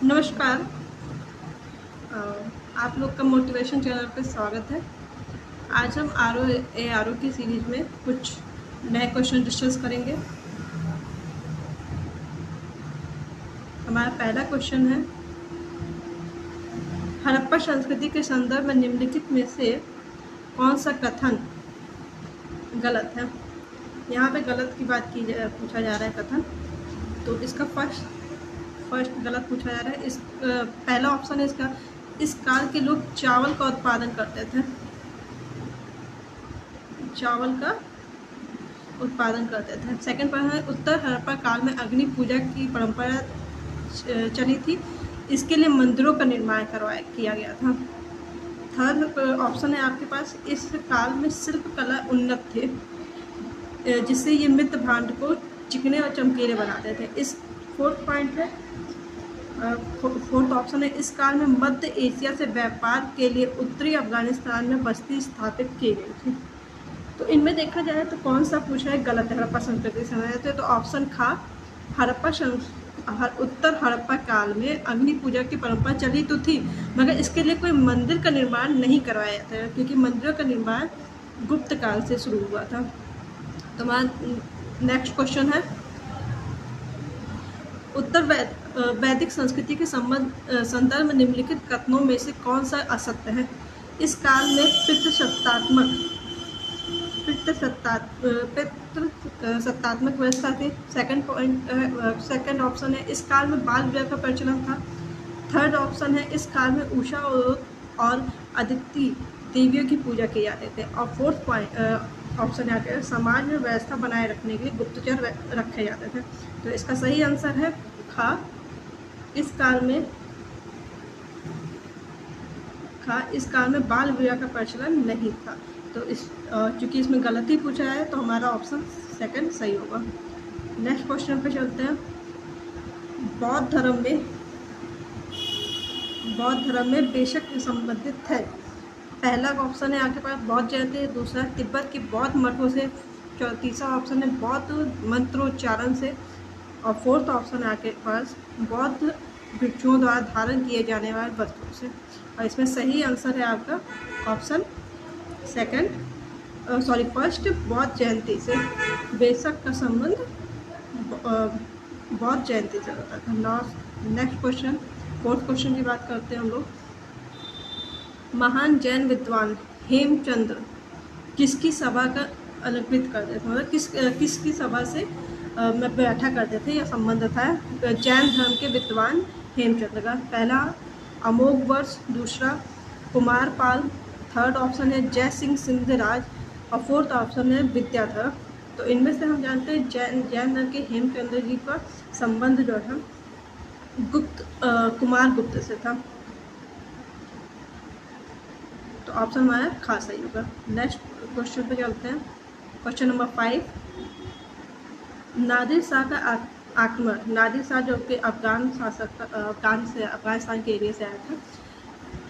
नमस्कार। अ, आप लोग का मोटिवेशन चैनल पे स्वागत है। आज हम आर ओ की सीरीज में कुछ नए क्वेश्चन डिस्कस करेंगे। हमारा पहला क्वेश्चन है, हड़प्पा संस्कृति के संदर्भ में निम्नलिखित में से कौन सा कथन गलत है। यहाँ पे गलत की बात पूछा जा रहा है कथन। तो इसका फर्स्ट गलत पूछा जा रहा है। पहला ऑप्शन है इसका, इस काल के लोग चावल का उत्पादन करते थे। चावल का उत्पादन करते थे। सेकंड पर है, उत्तर हड़प्पा काल में अग्नि पूजा की परंपरा चली थी, इसके लिए मंदिरों का निर्माण किया गया था। थर्ड ऑप्शन है आपके पास, इस काल में शिल्प कला उन्नत थे, जिससे ये मृत भांड को चिकने और चमकीले बनाते थे। इस फोर्थ पॉइंट है, फोर्थ ऑप्शन है, इस काल में मध्य एशिया से व्यापार के लिए उत्तरी अफगानिस्तान में बस्ती स्थापित की गई थी। तो इनमें देखा जाए तो कौन सा पूछा है गलत है हड़प्पा संस्कृति से। तो ऑप्शन खा, उत्तर हड़प्पा काल में अग्नि पूजा की परंपरा चली तो थी, मगर इसके लिए कोई मंदिर का निर्माण नहीं करवाया था, क्योंकि मंदिरों का निर्माण गुप्त काल से शुरू हुआ था। तो हमारा नेक्स्ट क्वेश्चन है, उत्तर वैदिक संस्कृति के संदर्भ में निम्नलिखित कथनों में से कौन सा असत्य है। इस काल में पितृसत्तात्मक व्यवस्था थी। सेकंड ऑप्शन है, इस काल में बाल विवाह का प्रचलन था। थर्ड ऑप्शन है, इस काल में उषा और अदिति देवियों की पूजा की जाते थे। और फोर्थ ऑप्शन है, समाज में व्यवस्था बनाए रखने के लिए गुप्तचर रखे जाते थे। तो इसका सही आंसर है खा, इस काल में बाल विवाह का प्रचलन नहीं था। तो चूंकि इसमें गलती पूछा है तो हमारा ऑप्शन सेकंड सही होगा। नेक्स्ट क्वेश्चन पे चलते हैं। बौद्ध धर्म में बेशक संबंधित है। पहला ऑप्शन है आपके पास बौद्ध जयंती, दूसरा तिब्बत के बौद्ध मठों से, तीसरा ऑप्शन है बौद्ध मंत्रोच्चारण से, और फोर्थ ऑप्शन है आपके पास बौद्ध भिक्षुओं द्वारा धारण किए जाने वाले वस्त्रों से। और इसमें सही आंसर है आपका ऑप्शन फर्स्ट, बौद्ध जयंती से। बेशक का संबंध बौद्ध जयंती से होता था। नेक्स्ट क्वेश्चन, फोर्थ क्वेश्चन की बात करते हैं हम लोग। महान जैन विद्वान हेमचंद्र किसकी सभा का अलंकृत करते थे, मतलब किसकी सभा से में बैठा करते थे या संबंध था जैन धर्म के विद्वान हेमचंद्र का। पहला अमोघ वर्ष, दूसरा कुमारपाल, थर्ड ऑप्शन है जय सिंह सिंधराज, और फोर्थ ऑप्शन है विद्याधर। तो इनमें से हम जानते हैं जैन धर्म के हेमचंद्र जी का संबंध जो है कुमार गुप्त से था। तो ऑप्शन हमारा खास सही होगा। नेक्स्ट क्वेश्चन पे चलते हैं। क्वेश्चन नंबर 5, नादिर शाह का आक्रमण। नादिर शाह जो कि अफगान शासक अफगानिस्तान के एरिया से आया था।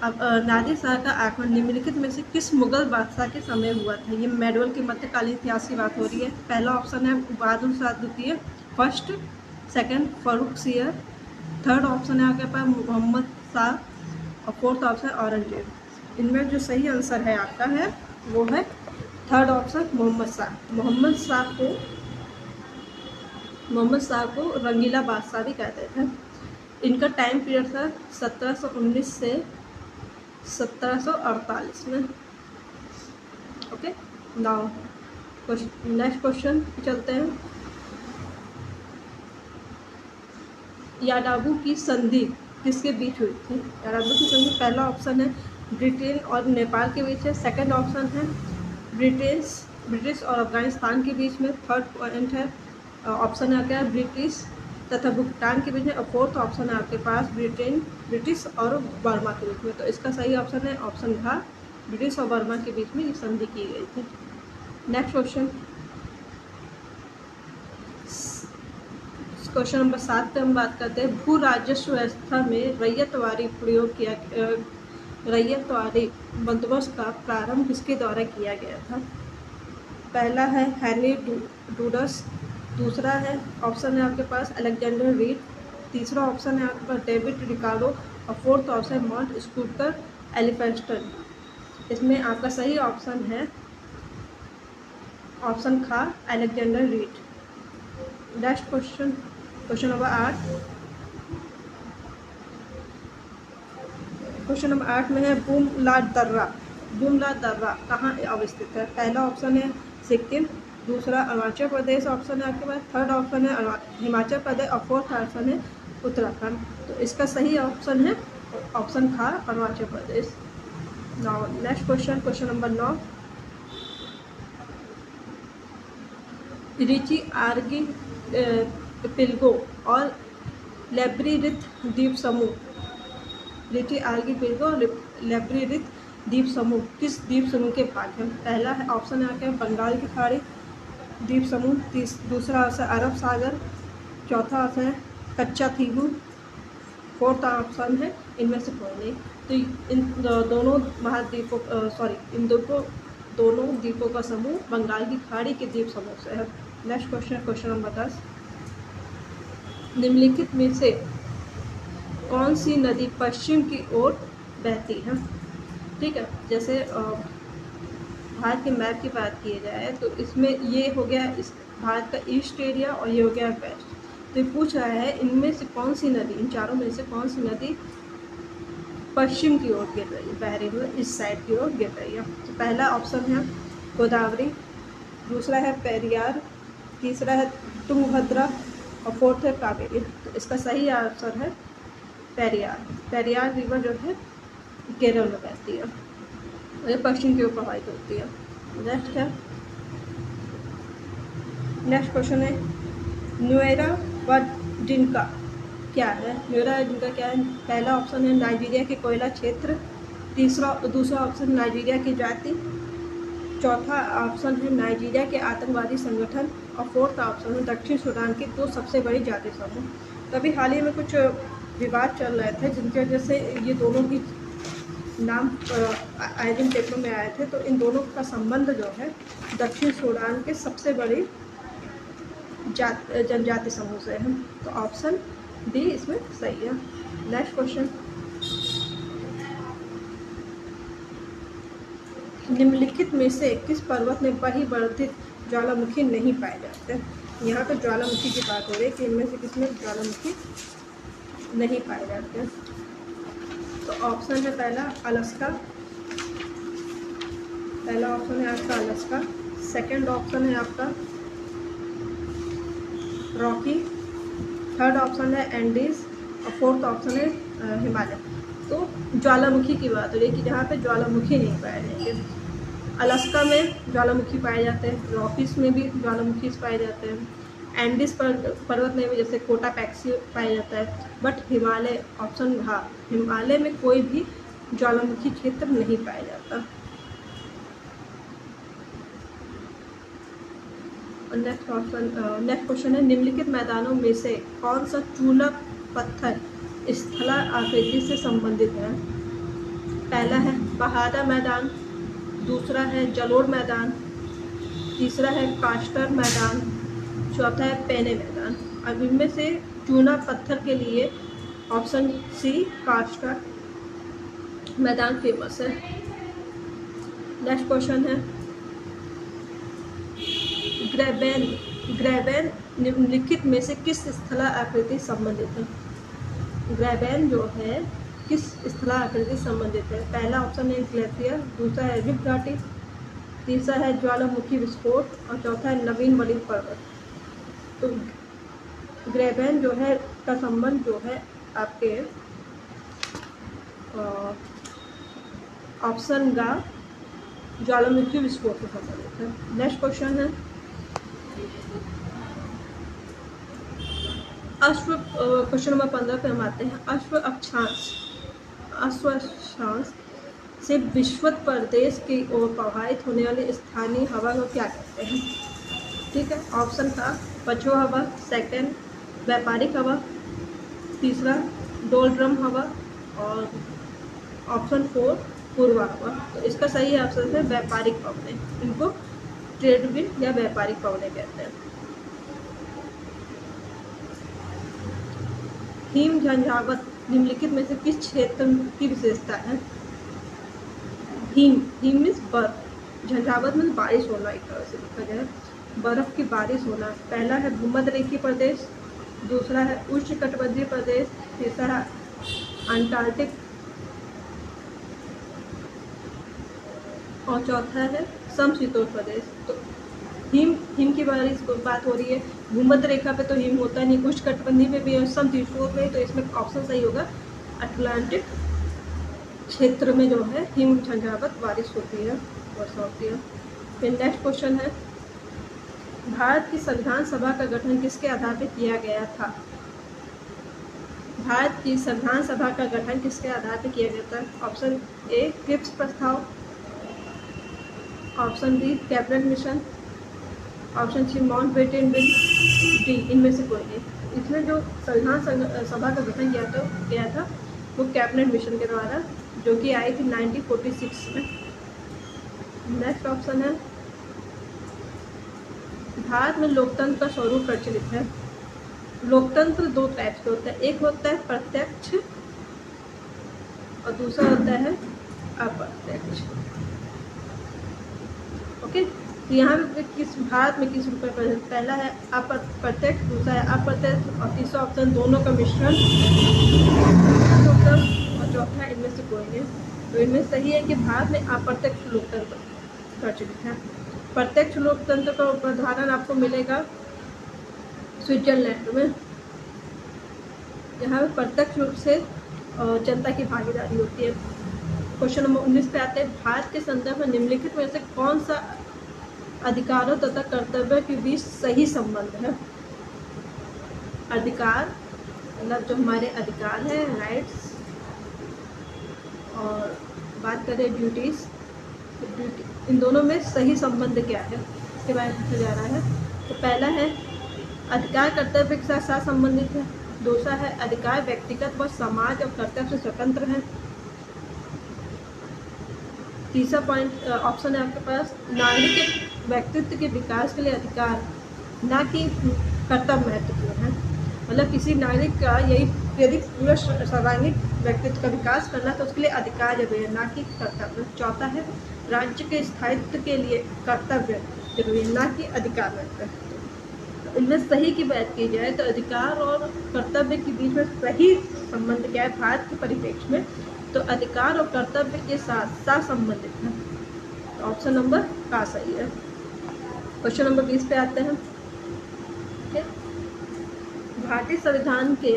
अब नादिर शाह का आक्रमण निम्नलिखित में से किस मुगल बादशाह के समय हुआ था। ये मेडवल के मध्यकालीन इतिहास की बात हो रही है। पहला ऑप्शन है बहादुर शाह द्वितीय, first, second Farrukh Siyar, third option है आपके पास मोहम्मद शाह, और फोर्थ ऑप्शन औरंगजेब। इनमें जो सही आंसर है आपका है वो है थर्ड ऑप्शन मोहम्मद शाह को रंगीला बादशाह भी कहते थे। इनका टाइम पीरियड था 1719 से 1748 में। ओके, नाउ नेक्स्ट क्वेश्चन चलते हैं। याडाबू की संधि किसके बीच हुई थी। याडाबू की संधि, पहला ऑप्शन है ब्रिटेन और नेपाल के बीच है, सेकंड ऑप्शन है ब्रिटिश और अफगानिस्तान के बीच में, थर्ड पॉइंट है ऑप्शन है क्या ब्रिटिश तथा भूटान के बीच में, और फोर्थ ऑप्शन है आपके पास ब्रिटिश और बर्मा के बीच में। तो इसका सही ऑप्शन है ऑप्शन घ, ब्रिटिश और बर्मा के बीच में ये संधि की गई थी। नेक्स्ट क्वेश्चन नंबर 7 पे हम बात करते हैं। भू राजस्व व्यवस्था में रैयतवारी बंदोबस्त का प्रारंभ किसके द्वारा किया गया था। पहला है हेनरी डूडस, दूसरा है ऑप्शन है आपके पास अलेक्जेंडर रीड, तीसरा ऑप्शन है आपके पास डेविड रिकार्डो और फोर्थ ऑप्शन है मॉन्ट स्कूटर एलिफेस्टन। इसमें आपका सही ऑप्शन है ऑप्शन खा Alexander read. Next question, question number 8। Question number 8 में है बुमला दर्रा। बुमला दर्रा कहाँ अवस्थित है? पहला ऑप्शन है सिक्किम, दूसरा अरुणाचल प्रदेश ऑप्शन है आपके पास, थर्ड ऑप्शन है हिमाचल प्रदेश और फोर्थ ऑप्शन है उत्तराखंड। तो इसका सही ऑप्शन है ऑप्शन खा Arunachal Pradesh. Now next question, question number 9। Ritchie archipelago और लेब्रिरिथ द्वीप समूह, रिची आर्गी पिल्गो और लेब्रिरिथ द्वीप समूह किस द्वीप समूह के भाग हैं? पहला है ऑप्शन है आपके बंगाल की खाड़ी द्वीप समूह, दूसरा ऑप्शन अरब सागर, चौथा ऑप्शन है कच्चा थीबू, फोर्थ ऑप्शन है इनमें से कोई नहीं। तो इन दोनों महाद्वीपों इन दोनों द्वीपों का समूह बंगाल की खाड़ी के द्वीप समूह से है। Next question, question number 10। निम्नलिखित में से कौन सी नदी पश्चिम की ओर बहती है? ठीक है, जैसे भारत के मैप की बात की जाए तो इसमें ये हो गया इस भारत का ईस्ट एरिया और ये हो गया वेस्ट। तो ये पूछ रहा है इनमें से कौन सी नदी, इन चारों में से कौन सी नदी पश्चिम की ओर गिर रही है, बह रही है, इस साइड की ओर गिर रही है। तो पहला ऑप्शन है गोदावरी, दूसरा है पेरियार, तीसरा है तुंगभद्रा और फोर्थ है कावेरी। तो इसका सही आंसर है पेरियार। पेरियार रिवर जो है केरल में बहती है और ये पश्चिम की ओर प्रवाहित होती है। नेक्स्ट है, नेक्स्ट क्वेश्चन है न्यूएरा व डिंका क्या है? न्यूएरा व डिंका क्या है? पहला ऑप्शन है नाइजीरिया के कोयला क्षेत्र, दूसरा ऑप्शन नाइजीरिया की जाति, चौथा ऑप्शन है नाइजीरिया के आतंकवादी संगठन और फोर्थ ऑप्शन है दक्षिण सूडान की दो सबसे बड़ी जाति समूह। तभी हाल ही में कुछ विवाद चल रहे थे जिनकी वजह से ये दोनों की नाम आए दिन पेपर में आए थे। तो इन दोनों का संबंध जो है दक्षिण सूडान के सबसे बड़ी जनजाति समूह से है। तो ऑप्शन डी इसमें सही है। नेक्स्ट क्वेश्चन, निम्नलिखित में से किस पर्वत में बहिर्वर्धित ज्वालामुखी नहीं पाए जाते? यहाँ पे ज्वालामुखी की बात हो रही है कि इनमें से किसमें ज्वालामुखी नहीं पाए जाते। तो ऑप्शन है पहला अलास्का, पहला ऑप्शन है आपका अलास्का, सेकंड ऑप्शन है आपका रॉकी, थर्ड ऑप्शन है एंडीज और फोर्थ ऑप्शन है हिमालय। तो ज्वालामुखी की बात हो रही है कि जहाँ पे ज्वालामुखी नहीं पाए जाएंगे। अलास्का में ज्वालामुखी पाए जाते हैं, रॉकीज में भी ज्वालामुखी पाए जाते हैं, एंडीज पर्वत में भी जैसे कोटापैक्सी पाया जाता है। बट हिमालय ऑप्शन हाँ, हिमालय में कोई भी ज्वालामुखी क्षेत्र नहीं पाया जाता। नेक्स्ट क्वेश्चन है निम्नलिखित मैदानों में से कौन सा चूना पत्थर स्थला आकृति से संबंधित है? पहला है बहादा मैदान, दूसरा है जलोढ़ मैदान, तीसरा है कास्टर मैदान, चौथा है पेने मैदान। अब इनमें से चूना पत्थर के लिए ऑप्शन सी कास्टर मैदान फेमस है। नेक्स्ट क्वेश्चन है ग्रेबेन निम्नलिखित में से किस स्थला आकृति संबंधित है? ग्रेबेन जो है किस स्थला आकृति संबंधित है? पहला ऑप्शन है ग्लेशियर, दूसरा है रिफ्ट घाटी, तीसरा है ज्वालामुखी विस्फोट और चौथा है नवीन वलित पर्वत। तो ग्रेबेन जो है का संबंध जो है आपके ऑप्शन गा ज्वालामुखी विस्फोट से संबंधित है। नेक्स्ट क्वेश्चन है क्वेश्चन नंबर 15 पे हम आते हैं। अश्व अक्षांश से विश्वत प्रदेश की ओर प्रवाहित होने वाली स्थानीय हवा को क्या कहते हैं? ठीक है, ऑप्शन था पछुआ हवा, सेकंड व्यापारिक हवा, तीसरा डोलड्रम हवा और ऑप्शन 4 पूर्वा हवा। तो इसका सही ऑप्शन है व्यापारिक पवने, इनको ट्रेड विंड या व्यापारिक पवने कहते हैं। हिम झंझावत निम्नलिखित में से किस क्षेत्र की विशेषता है? हिम मीन्स बर्फ, झंझावत मीन्स बारिश होना, एक तरह से देखा जाए बर्फ की बारिश होना। पहला है भूमध्य रेखीय प्रदेश, दूसरा है उष्णकटिबंधीय प्रदेश, तीसरा है अंटार्कटिक और चौथा है समशीतोष्ण प्रदेश। तो हिम की बात हो रही है। भूमध्य रेखा पे तो हिम होता नहीं, उष्णकटिबंधीय में भी और समशीतोष्ण में, तो इसमें ऑप्शन सही होगा अटलांटिक क्षेत्र में जो है हिम झंझावत बारिश होती है, वर्षा होती है। फिर नेक्स्ट क्वेश्चन है, भारत की संविधान सभा का गठन किसके आधार पर किया गया था? भारत की संविधान सभा का गठन किसके आधार पर किया गया था? ऑप्शन ए क्रिप्स प्रस्ताव, option B cabinet mission, option C Mountbatten bill, D इनमें से कोई नहीं। इसमें जो संविधान सभा का गठन किया था वो कैबिनेट मिशन के द्वारा, जो कि आई थी 1946 में। नेक्स्ट ऑप्शन है, भारत में लोकतंत्र का स्वरूप प्रचलित है। लोकतंत्र दो टाइप के होता है, एक होता है प्रत्यक्ष और दूसरा होता है अप्रत्यक्ष। ओके, तो यहाँ पे किस भारत में किस रूप में? पहला है प्रत्यक्ष, दूसरा है अप्रत्यक्ष और तीसरा ऑप्शन दोनों का मिश्रण और चौथा इनमें से कोई नहीं। तो इनमें सही है कि भारत में अप्रत्यक्ष लोकतंत्र प्रचलित है। प्रत्यक्ष लोकतंत्र का उदाहरण आपको मिलेगा स्विट्जरलैंड में। यहाँ पे प्रत्यक्ष रूप से जनता की भागीदारी होती है। क्वेश्चन नंबर 19 पे आते हैं, भारत के संदर्भ में निम्नलिखित में से कौन सा अधिकारों तथा कर्तव्यों के बीच सही संबंध है? अधिकार मतलब जो हमारे अधिकार है, राइट्स, और बात करें ड्यूटीज, इन दोनों में सही संबंध क्या है, इसके बारे में पूछा जा रहा है। तो पहला है अधिकार कर्तव्य के साथ साथ संबंधित है, दूसरा है अधिकार व्यक्तिगत व समाज और कर्तव्य से स्वतंत्र है, तीसरा पॉइंट ऑप्शन है आपके पास नागरिक के व्यक्तित्व के विकास के लिए अधिकार ना कि कर्तव्य महत्वपूर्ण है। मतलब किसी नागरिक का यदि पूरा सर्वांगीण व्यक्तित्व का विकास करना तो उसके लिए अधिकार जरूरी है, ना कि कर्तव्य। चौथा है राज्य के स्थायित्व के लिए कर्तव्य जरूरी है, ना कि अधिकार महत्वपूर्ण। इनमें सही की बात की जाए तो अधिकार और कर्तव्य के बीच में सही संबंध क्या है भारत के परिप्रेक्ष्य में? तो अधिकार और कर्तव्य के साथ साथ संबंधित है। तो ऑप्शन नंबर का सही है। क्वेश्चन नंबर 20 पे आते हैं। भारतीय संविधान के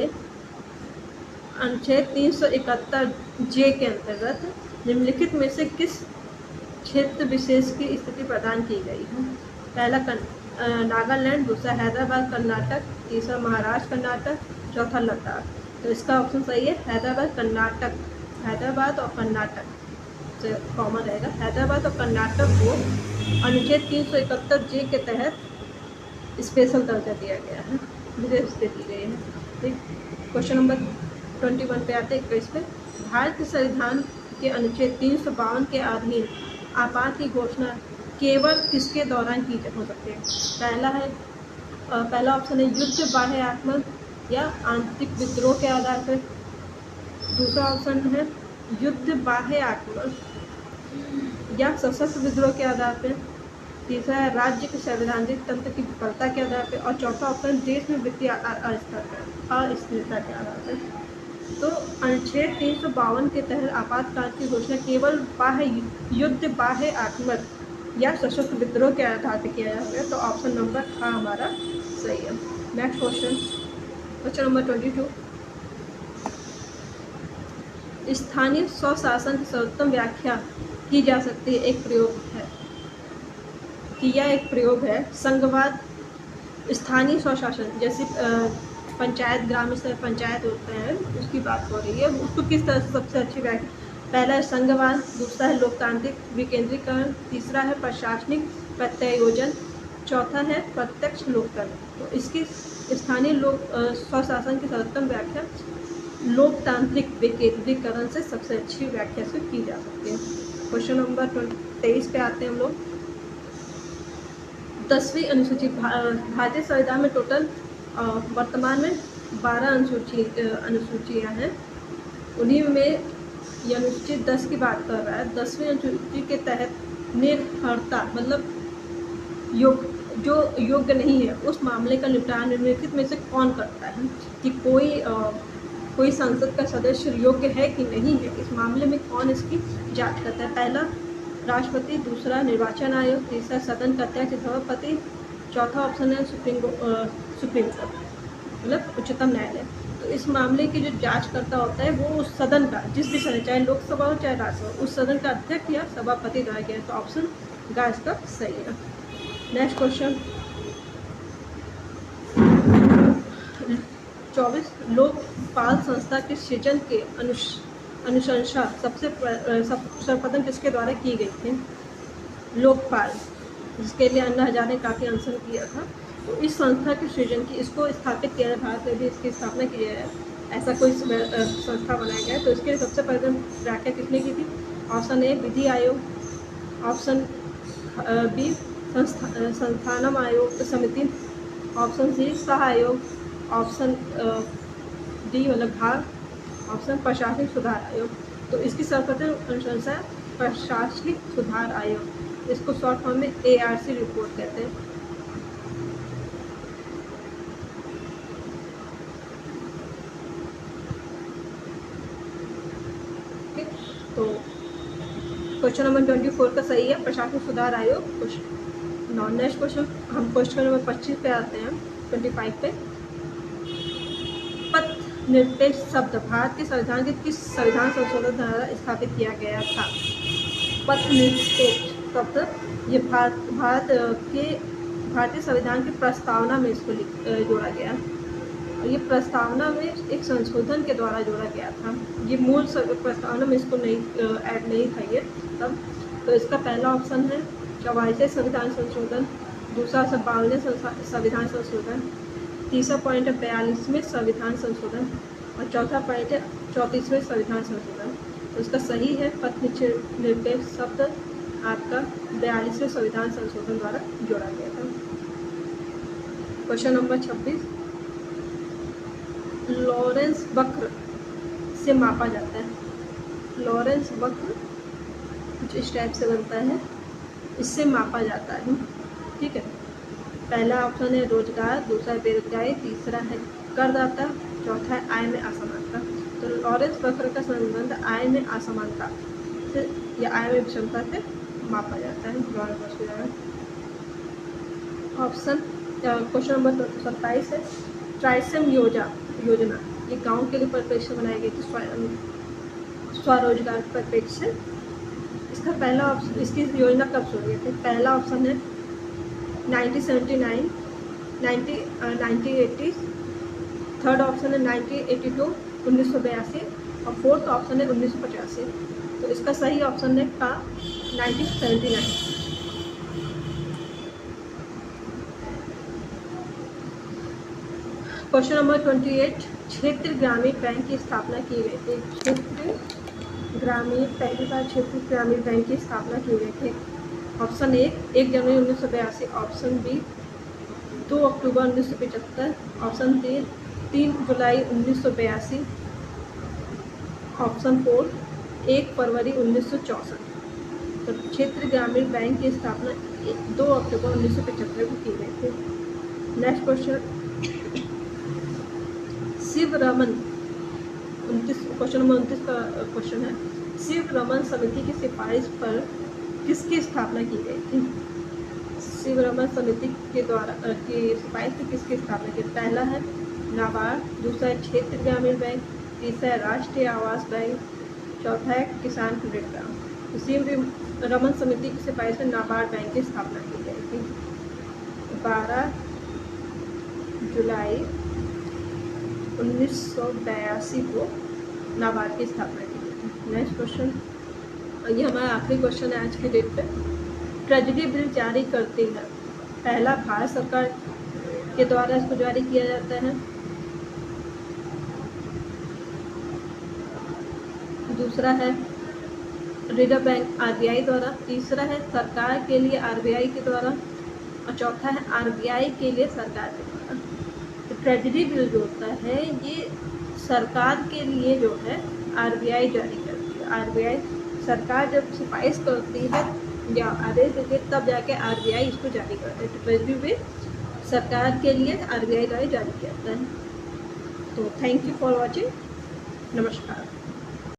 अनुच्छेद 371 जे के अंतर्गत निम्नलिखित में से किस क्षेत्र विशेष की स्थिति प्रदान की गई है? पहला नागालैंड, दूसरा हैदराबाद कर्नाटक, तीसरा महाराष्ट्र कर्नाटक, चौथा लद्दाख। तो इसका ऑप्शन सही है हैदराबाद कर्नाटक। हैदराबाद और कर्नाटक से कॉमन रहेगा। हैदराबाद और कर्नाटक को अनुच्छेद 371 जे के तहत स्पेशल दर्जा दिया गया है, विशेष स्थिति दी गई है। ठीक, क्वेश्चन नंबर 21 पे आते हैं 21 पे। भारत के संविधान के अनुच्छेद 352 के अधीन आपात की घोषणा केवल किसके दौरान की जा सकती है? पहला ऑप्शन है युद्ध, बाह्य आक्रमण या आंतरिक विद्रोह के आधार पर। दूसरा ऑप्शन है युद्ध, बाह्य आक्रमण या सशस्त्र विद्रोह के आधार पर। तीसरा है राज्य के संवैधानिक तंत्र की विफलता के आधार पर। और चौथा ऑप्शन देश में वित्तीय अस्थिरता के आधार पर। तो अनुच्छेद 352 के तहत आपातकाल की घोषणा केवल बाह्य युद्ध, बाह्य आक्रमण या सशस्त्र विद्रोह के आधार पर किया जाता है। तो ऑप्शन नंबर हाँ हमारा सही है। Next question number 22। स्थानीय स्वशासन की सर्वोत्तम व्याख्या की जा सकती है एक प्रयोग है संघवाद। स्थानीय स्वशासन जैसे पंचायत, ग्राम स्तर पंचायत होते हैं, उसकी बात हो रही है। उसको किस तरह से सबसे अच्छी व्याख्या? पहला है संघवाद, दूसरा है लोकतांत्रिक विकेंद्रीकरण, तीसरा है प्रशासनिक प्रत्यायोजन, चौथा है प्रत्यक्ष लोकतंत्र। तो इसकी स्थानीय स्वशासन की सर्वोत्तम व्याख्या लोकतांत्रिक विकेंद्रीकरण से सबसे अच्छी व्याख्या से की जा सकती है। क्वेश्चन नंबर 23 पे आते हैं हम लोग। 10वीं अनुसूची भारतीय संविधान में टोटल वर्तमान में 12 अनुसूचियाँ हैं, उन्हीं में ये अनुसूची 10 की बात कर रहा है। 10वीं अनुसूची के तहत निरर्हता मतलब जो योग्य नहीं है उस मामले का निपटान निम्नलिखित में से कौन करता है, कि कोई संसद का सदस्य योग्य है कि नहीं है, इस मामले में कौन इसकी जांच करता है। पहला राष्ट्रपति, दूसरा निर्वाचन आयोग, तीसरा सदन का अध्यक्ष सभापति, चौथा ऑप्शन है सुप्रीम कोर्ट मतलब उच्चतम न्यायालय। तो इस मामले की जो जांच करता होता है वो उस सदन का, जिस भी सदन, चाहे लोकसभा हो चाहे राज्यसभा, उस सदन का अध्यक्ष या सभापति द्वारा किया। तो ऑप्शन गा इसका सही है। नेक्स्ट क्वेश्चन 24, लोकपाल संस्था के सृजन के अनुशंसा सबसे सर्वप्रथम किसके द्वारा की गई थी? लोकपाल, जिसके लिए अन्ना हजारे ने काफ़ी अनशन किया था। तो इस संस्था के सृजन की, इसको स्थापित किया है, भारत में भी इसकी स्थापना की है, ऐसा कोई संस्था बनाया गया है। तो इसके लिए सबसे पहले व्याख्या किसने की थी? ऑप्शन ए विधि आयोग, ऑप्शन बी संस्थानम आयोग समिति, ऑप्शन सी सह आयोग, ऑप्शन डी मतलब भाग, ऑप्शन प्रशासनिक सुधार आयोग। तो इसकी सर्वप्रथम अनुशंसा प्रशासनिक सुधार आयोग, इसको शॉर्ट फॉर्म में ARC रिपोर्ट कहते हैं। तो क्वेश्चन नंबर 24 का सही है, प्रशासनिक सुधार आयोग। नेक्स्ट क्वेश्चन हम क्वेश्चन नंबर 25 पे आते हैं, 25 पे। पथ निर्देश शब्द भारत के संविधान के किस संविधान संशोधन द्वारा स्थापित किया गया था? पथ निर्देश शब्द ये भारतीय संविधान की प्रस्तावना में इसको जोड़ा गया, और ये प्रस्तावना में एक संशोधन के द्वारा जोड़ा गया था। ये मूल प्रस्तावना में इसको नहीं ऐड नहीं था ये तब। तो इसका पहला ऑप्शन है 44वें संविधान संशोधन, दूसरा 52वें संविधान संशोधन, तीसरा पॉइंट है 42वें संविधान संशोधन, और चौथा पॉइंट है 34वें संविधान संशोधन। तो इसका सही है पथ निरपेक्ष शब्द आपका 42वें संविधान संशोधन द्वारा जोड़ा गया था। क्वेश्चन नंबर 26, लॉरेंस वक्र से मापा जाता है। लॉरेंस वक्र कुछ इस टाइप से बनता है, इससे मापा जाता है, ठीक है। पहला ऑप्शन है रोजगार, दूसरा है बेरोजगारी, तीसरा है करदाता, चौथा है आय में असमानता। तो लॉरेंस वक्र का संबंध आय में असमानता से या आय में विषमता से मापा जाता है लॉरेंस वक्र द्वारा। ऑप्शन क्वेश्चन नंबर 27 है ट्राइसम योजना, ये गांव के लिए परिप्रेक्ष्य बनाई गई थी, स्वरोजगार परिप्रेक्ष्य। इसका पहला ऑप्शन, इसकी योजना कब शुरू हुई थी? पहला ऑप्शन है 1979, 1980, थर्ड ऑप्शन है 1982, 1982, और फोर्थ ऑप्शन है 1985। तो इसका सही ऑप्शन है का 1979। क्वेश्चन नंबर 28, क्षेत्र ग्रामीण बैंक की स्थापना की गई थी। क्षेत्र ग्रामीण, पहली बार क्षेत्र ग्रामीण बैंक की स्थापना की गई थी। ऑप्शन ए 1 जनवरी 1982, ऑप्शन बी 2 अक्टूबर 1975, ऑप्शन सी 3 जुलाई 1982, ऑप्शन 4 1 फरवरी 1964। तो क्षेत्र ग्रामीण बैंक की स्थापना 2 अक्टूबर 1975 को की गई थी। Next question Shiv Raman, 29 question number 29 का क्वेश्चन है, शिव रमन समिति की सिफारिश पर किसकी स्थापना की गई थी? शिव रमन समिति के द्वारा की सिफारिश पर किसकी स्थापना की? पहला है नाबार्ड, दूसरा है क्षेत्र ग्रामीण बैंक, तीसरा है राष्ट्रीय आवास बैंक, चौथा है किसान क्रेडिट बैंक। तो शिव रमन समिति की सिफारिश पर नाबार्ड बैंक की स्थापना की गई थी। 12 जुलाई 1982 को नाबार्ड की स्थापना की गई थी। नेक्स्ट क्वेश्चन, ये हमारा आखिरी क्वेश्चन है आज की डेट पे। ट्रेजरी बिल जारी करती है, पहला भारत सरकार के द्वारा इसको जारी किया जाता है, दूसरा है रिजर्व बैंक RBI द्वारा, तीसरा है सरकार के लिए RBI के द्वारा, और चौथा है RBI के लिए सरकार के द्वारा। तो ट्रेजरी बिल जो होता है ये सरकार के लिए जो है आरबीआई जारी करती है। आरबीआई सरकार जब सिफारिश करती है या आदेश देती है तब जाके आरबीआई इसको जारी करता है। ट्रेजरी बिल सरकार के लिए आरबीआई द्वारा जारी किया जाता है। तो थैंक यू फॉर वॉचिंग। नमस्कार।